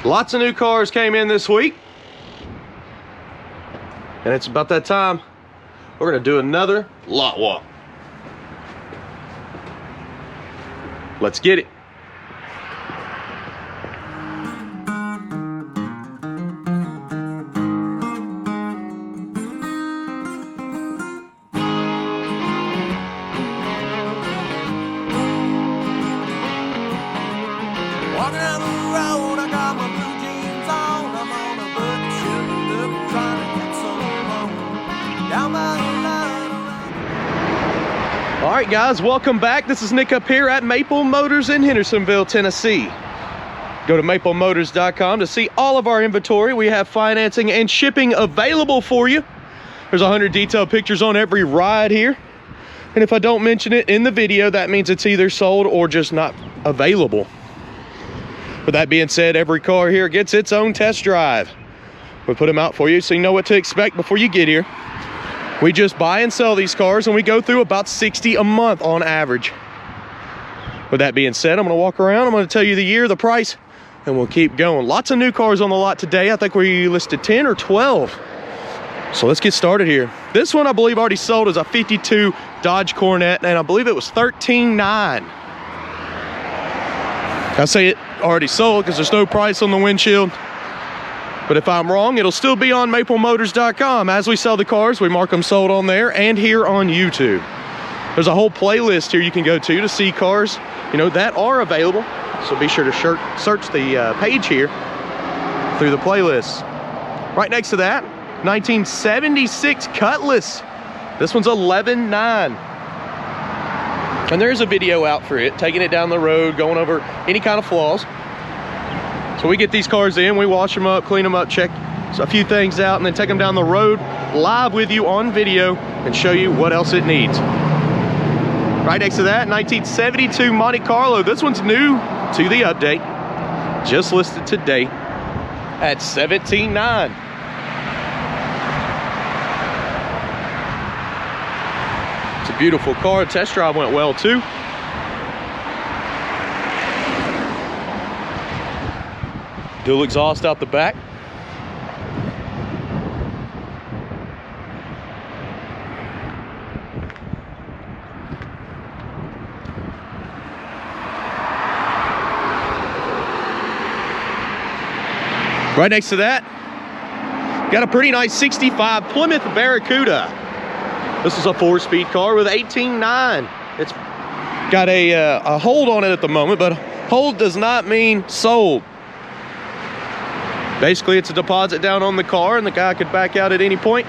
Lots of new cars came in this week, and it's about that time we're gonna do another lot walk. Let's get it. Walking down the road, I got my blue jeans on. I'm on a bucket ship, trying to get some home. Down by the line around. All right, guys, welcome back. This is Nick up here at Maple Motors in Hendersonville, Tennessee. Go to maplemotors.com to see all of our inventory. We have financing and shipping available for you. There's 100 detailed pictures on every ride here. And if I don't mention it in the video, that means it's either sold or just not available. With that being said, every car here gets its own test drive. We put them out for you so you know what to expect before you get here. We just buy and sell these cars, and we go through about 60 a month on average. With that being said, I'm gonna walk around, I'm gonna tell you the year, the price, and we'll keep going. Lots of new cars on the lot today. I think we listed 10 or 12. So let's get started here. This one I believe already sold is a 52 Dodge Coronet, and I believe it was $13,900. I say it already sold because there's no price on the windshield, but if I'm wrong, it'll still be on maplemotors.com. As we sell the cars, we mark them sold on there and here on YouTube. There's a whole playlist here you can go to see cars, you know, that are available. So be sure to search the page here through the playlist. Right next to that, 1976 Cutlass. This one's $11,900. And there's a video out for it, taking it down the road, going over any kind of flaws. So we get these cars in, we wash them up, clean them up, check a few things out, and then take them down the road live with you on video and show you what else it needs. Right next to that, 1972 Monte Carlo. This one's new to the update. Just listed today at $17,900. It's a beautiful car. Test drive went well too. Dual exhaust out the back. Right next to that, got a pretty nice 65 Plymouth Barracuda. This is a 4-speed car with $18,900. It's got a hold on it at the moment, but hold does not mean sold. Basically, it's a deposit down on the car, and the guy could back out at any point,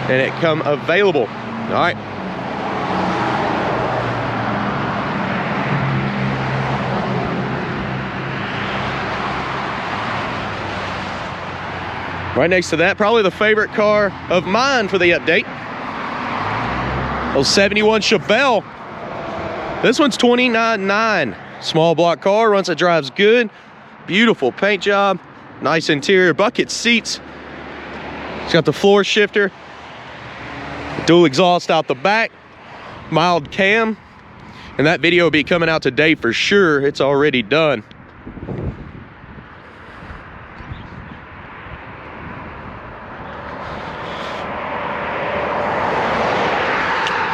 and it come available. All right. Right next to that, probably the favorite car of mine for the update. Those 71 Chevelle. This one's $29,900. Small block car, runs and drives good. Beautiful paint job, nice interior, bucket seats. It's got the floor shifter, dual exhaust out the back, mild cam, and that video will be coming out today for sure. It's already done.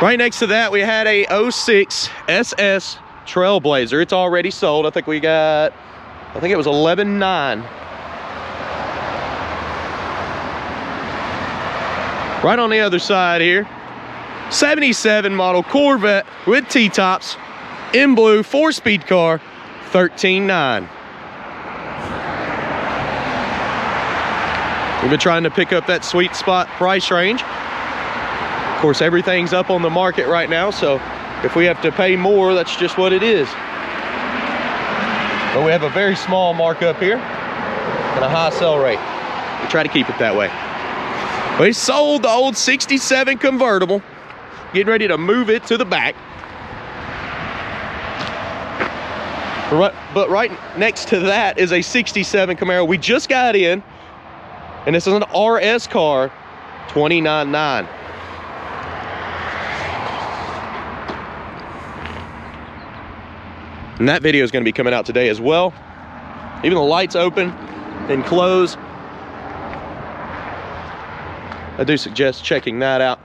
Right next to that, we had a 06 SS Trailblazer. It's already sold. I think it was $11,900. Right on the other side here, 77 model Corvette with T-tops, in blue, 4-speed car, $13,900. We've been trying to pick up that sweet spot price range. Of course, everything's up on the market right now, so if we have to pay more, that's just what it is. But we have a very small markup here and a high sell rate. We try to keep it that way. We sold the old 67 convertible, getting ready to move it to the back. But right next to that is a 67 Camaro we just got in, and this is an RS car, $29,900. And that video is going to be coming out today as well. Even the lights open and close. I do suggest checking that out.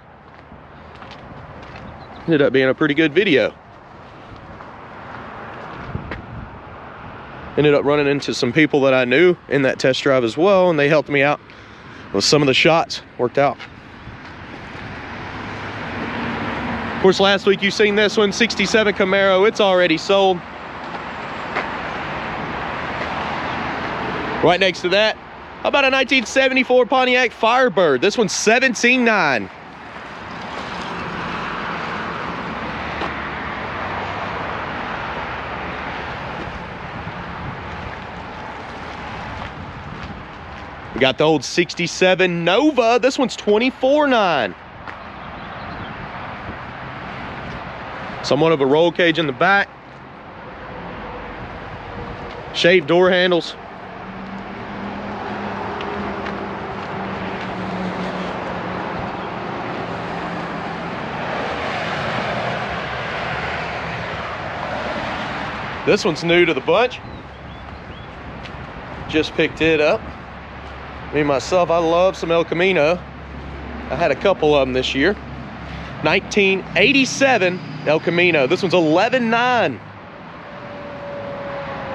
Ended up being a pretty good video. Ended up running into some people that I knew in that test drive as well, and they helped me out with some of the shots. Worked out. Of course, last week you seen this one, 67 Camaro. It's already sold. Right next to that, how about a 1974 Pontiac Firebird? This one's $17,900. We got the old 67 Nova. This one's $24,900. Somewhat of a roll cage in the back. Shaved door handles. This one's new to the bunch. Just picked it up. Me, myself, I love some El Camino. I had a couple of them this year. 1987 El Camino. This one's $11,900.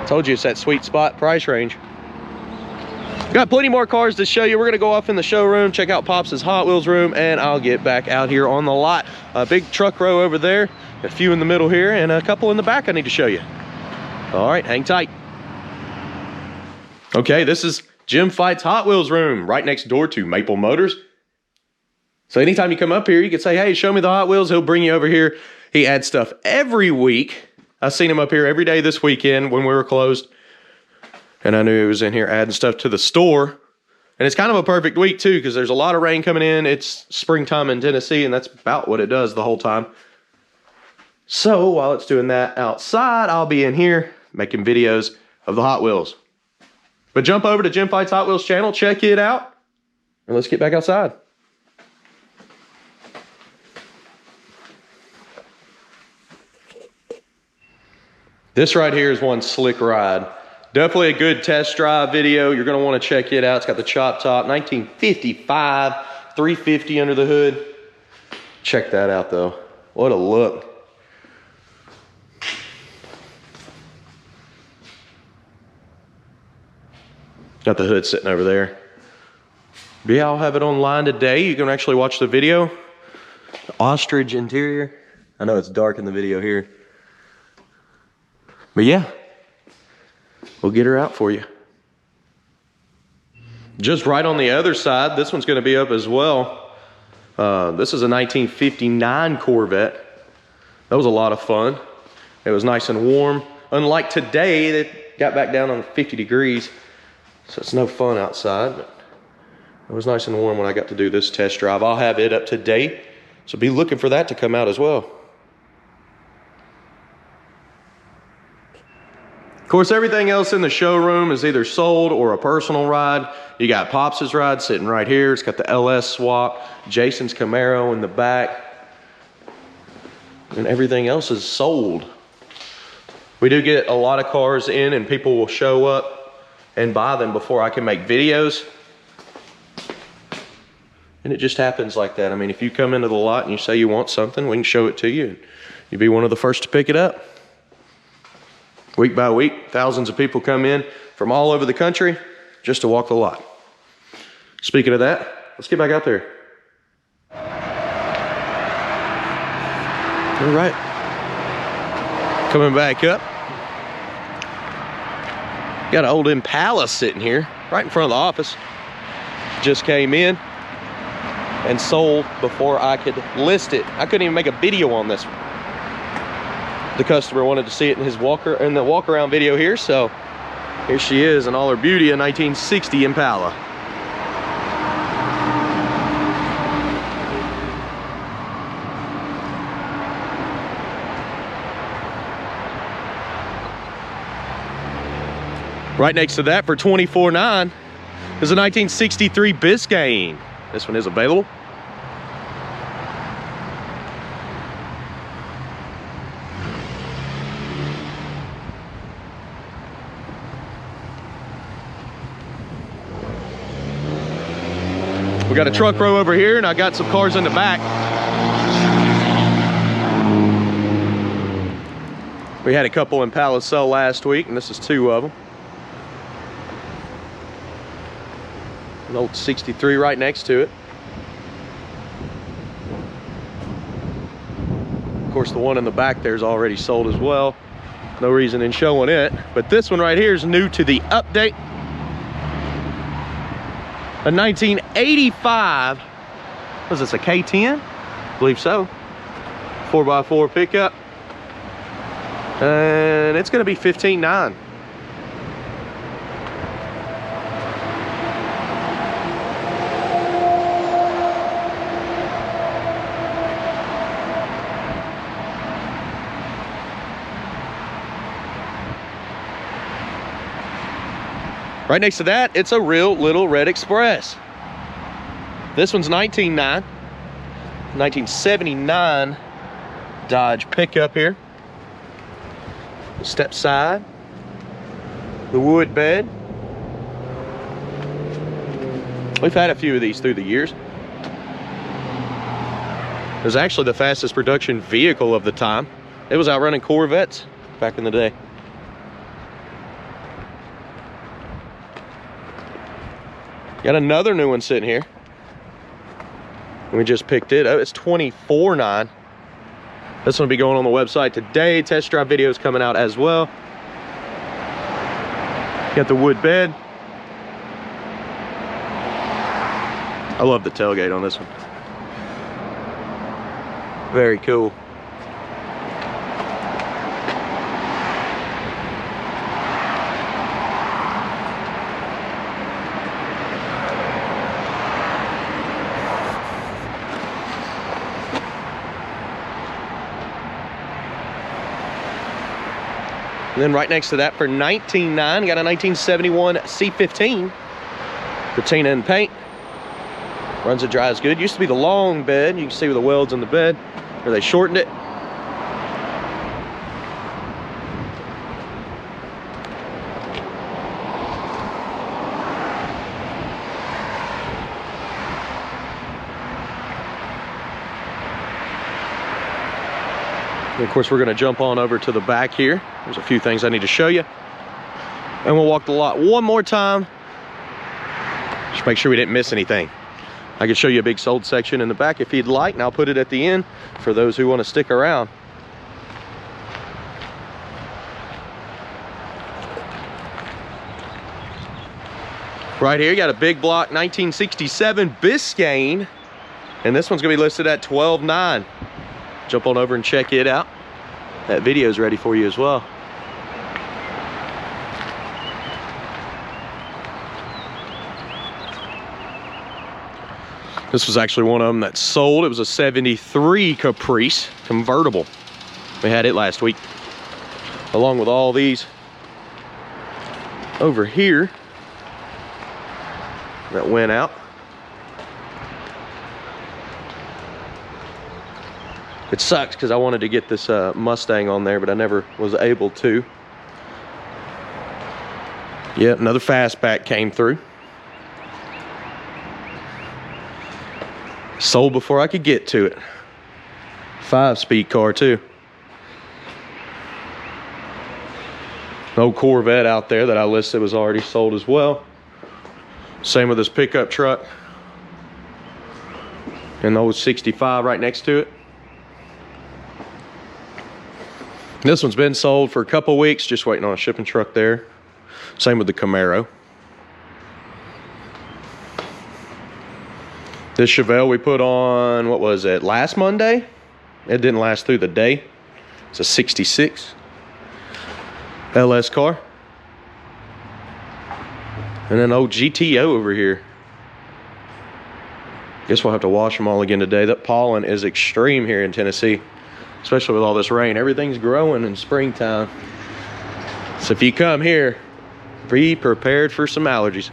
Told you it's that sweet spot price range. Got plenty more cars to show you. We're gonna go off in the showroom, check out Pops' Hot Wheels room, and I'll get back out here on the lot. A big truck row over there, a few in the middle here, and a couple in the back I need to show you. All right, hang tight. Okay, this is Jim Fight's Hot Wheels room, right next door to Maple Motors. So anytime you come up here, you can say, hey, show me the Hot Wheels. He'll bring you over here. He adds stuff every week. I've seen him up here every day this weekend when we were closed. And I knew he was in here adding stuff to the store. And it's kind of a perfect week too, because there's a lot of rain coming in. It's springtime in Tennessee, and that's about what it does the whole time. So while it's doing that outside, I'll be in here making videos of the Hot Wheels. But jump over to Jim Fight's Hot Wheels channel, check it out, and let's get back outside. This right here is one slick ride. Definitely a good test drive video. You're gonna wanna check it out. It's got the chop top, 1955, 350 under the hood. Check that out though. What a look. Got the hood sitting over there. But yeah, I'll have it online today. You can actually watch the video. The ostrich interior. I know it's dark in the video here. But yeah, we'll get her out for you. Just right on the other side, this one's gonna be up as well. This is a 1959 Corvette. That was a lot of fun. It was nice and warm. Unlike today, that got back down on 50 degrees. So it's no fun outside, but it was nice and warm when I got to do this test drive. I'll have it up to date, so be looking for that to come out as well. Of course, everything else in the showroom is either sold or a personal ride. You got Pops' ride sitting right here. It's got the LS swap, Jason's Camaro in the back, and everything else is sold. We do get a lot of cars in, and people will show up and buy them before I can make videos. And it just happens like that. I mean, if you come into the lot and you say you want something, we can show it to you, and you'll be one of the first to pick it up. Week by week, thousands of people come in from all over the country just to walk the lot. Speaking of that, let's get back out there. All right. Coming back up. Got an old Impala sitting here right in front of the office. Just came in and sold before I could list it. I couldn't even make a video on this one. The customer wanted to see it in his the walk around video here, so here she is in all her beauty, a 1960 Impala. Right next to that for $24,900 is a 1963 Biscayne. This one is available. We got a truck row over here, and I got some cars in the back. We had a couple Impalas sell last week, and this is 2 of them. An old 63 right next to it. Of course, the one in the back there is already sold as well. No reason in showing it. But this one right here is new to the update. A 1985. Was this a K10? I believe so. 4x4 pickup. And it's going to be $15,900. Right next to that, it's a real little red Express. This one's $19,900. 1979 Dodge pickup here. Step side, the wood bed. We've had a few of these through the years. It was actually the fastest production vehicle of the time. It was outrunning Corvettes back in the day. Got another new one sitting here. We just picked it up. It's $24,900. This one will be going on the website today. Test drive videos coming out as well. Got the wood bed. I love the tailgate on this one. Very cool. And then right next to that for $19,900, got a 1971 C15. Patina and paint. Runs and dries good. Used to be the long bed. You can see with the welds in the bed, where they shortened it. And of course, we're going to jump on over to the back here. There's a few things I need to show you. And we'll walk the lot one more time. Just make sure we didn't miss anything. I can show you a big sold section in the back if you'd like, and I'll put it at the end for those who want to stick around. Right here, you got a big block 1967 Biscayne, and this one's going to be listed at $12,900. Jump on over and check it out. That video is ready for you as well. This was actually one of them that sold. It was a 73 Caprice convertible. We had it last week, along with all these over here that went out. It sucks because I wanted to get this Mustang on there, but I never was able to. Yeah, another fastback came through. Sold before I could get to it. 5-speed car too. An old Corvette out there that I listed was already sold as well. Same with this pickup truck. And the old 65 right next to it. This one's been sold for a couple weeks, just waiting on a shipping truck there. Same with the Camaro. This Chevelle we put on, what was it, last Monday? It didn't last through the day. It's a 66 LS car. And an old GTO over here. Guess we'll have to wash them all again today. That pollen is extreme here in Tennessee, especially with all this rain. Everything's growing in springtime. So if you come here, be prepared for some allergies.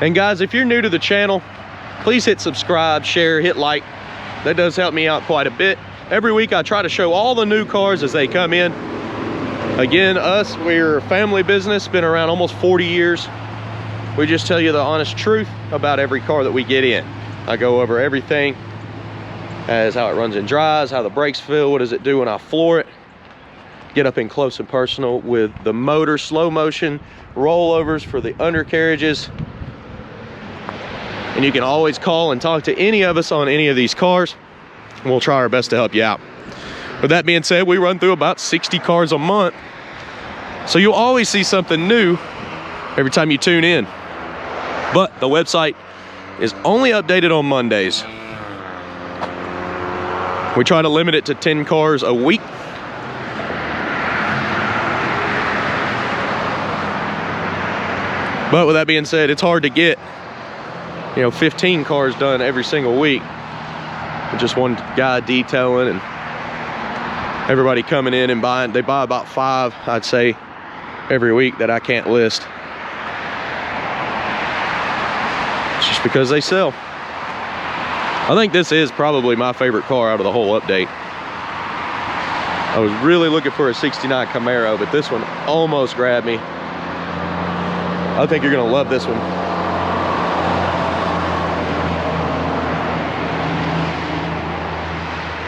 And guys, if you're new to the channel, please hit subscribe, share, hit like. That does help me out quite a bit. Every week I try to show all the new cars as they come in. Again, we're a family business, been around almost 40 years. We just tell you the honest truth about every car that we get in. I go over everything as how it runs and drives, how the brakes feel, what does it do when I floor it. Get up in close and personal with the motor, slow motion, rollovers for the undercarriages. And you can always call and talk to any of us on any of these cars, and we'll try our best to help you out. With that being said, we run through about 60 cars a month, so you'll always see something new every time you tune in. But the website is only updated on Mondays. We try to limit it to 10 cars a week. But with that being said, it's hard to get, 15 cars done every single week. With just one guy detailing and everybody coming in and buying. They buy about 5, I'd say, every week that I can't list. It's just because they sell. I think this is probably my favorite car out of the whole update. I was really looking for a 69 Camaro, but this one almost grabbed me. I think you're gonna love this one.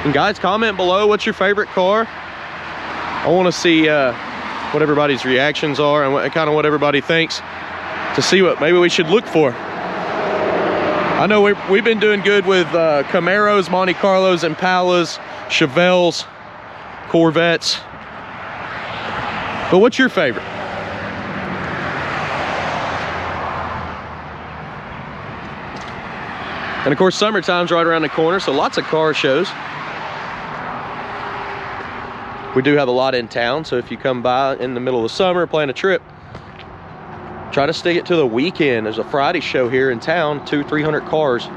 And guys, comment below what's your favorite car. I want to see what everybody's reactions are and kind of what everybody thinks, to see what maybe we should look for. I know we've been doing good with Camaros, Monte Carlos, Impalas, Chevelles, Corvettes. But what's your favorite? And of course, summertime's right around the corner, so lots of car shows. We do have a lot in town, so if you come by in the middle of the summer, plan a trip, try to stick it to the weekend. There's a Friday show here in town, 200-300 cars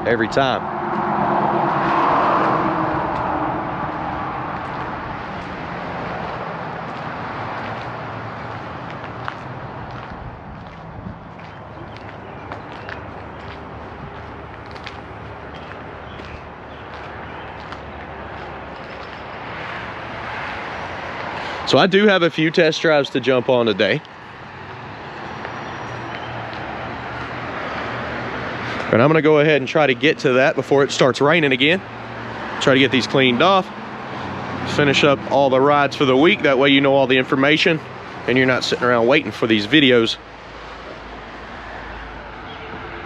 every time. So I do have a few test drives to jump on today. And I'm gonna go ahead and try to get to that before it starts raining again. Try to get these cleaned off, finish up all the rides for the week. That way you know all the information and you're not sitting around waiting for these videos.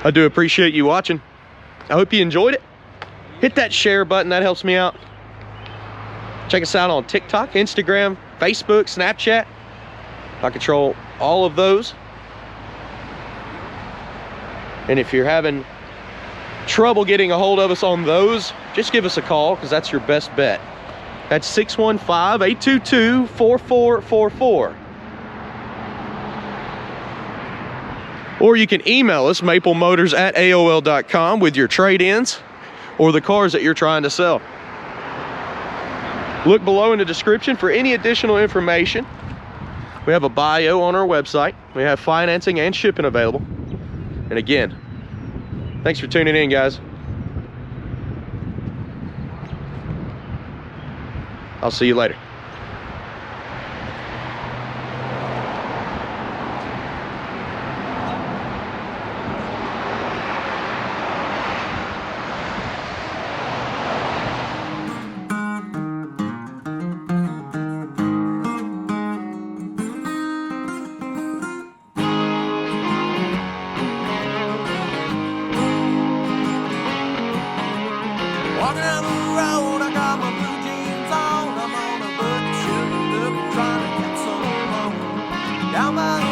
I do appreciate you watching. I hope you enjoyed it. Hit that share button, that helps me out. Check us out on TikTok, Instagram, Facebook, Snapchat. I control all of those. And if you're having trouble getting a hold of us on those, just give us a call, because that's your best bet. That's 615-822-4444. Or you can email us, maplemotors@aol.com, with your trade-ins or the cars that you're trying to sell. Look below in the description for any additional information. We have a bio on our website. We have financing and shipping available. And again, thanks for tuning in, guys. I'll see you later. Walking down the road, I got my blue jeans on. I'm on a bucket ship, looking, trying to get some home. Down by the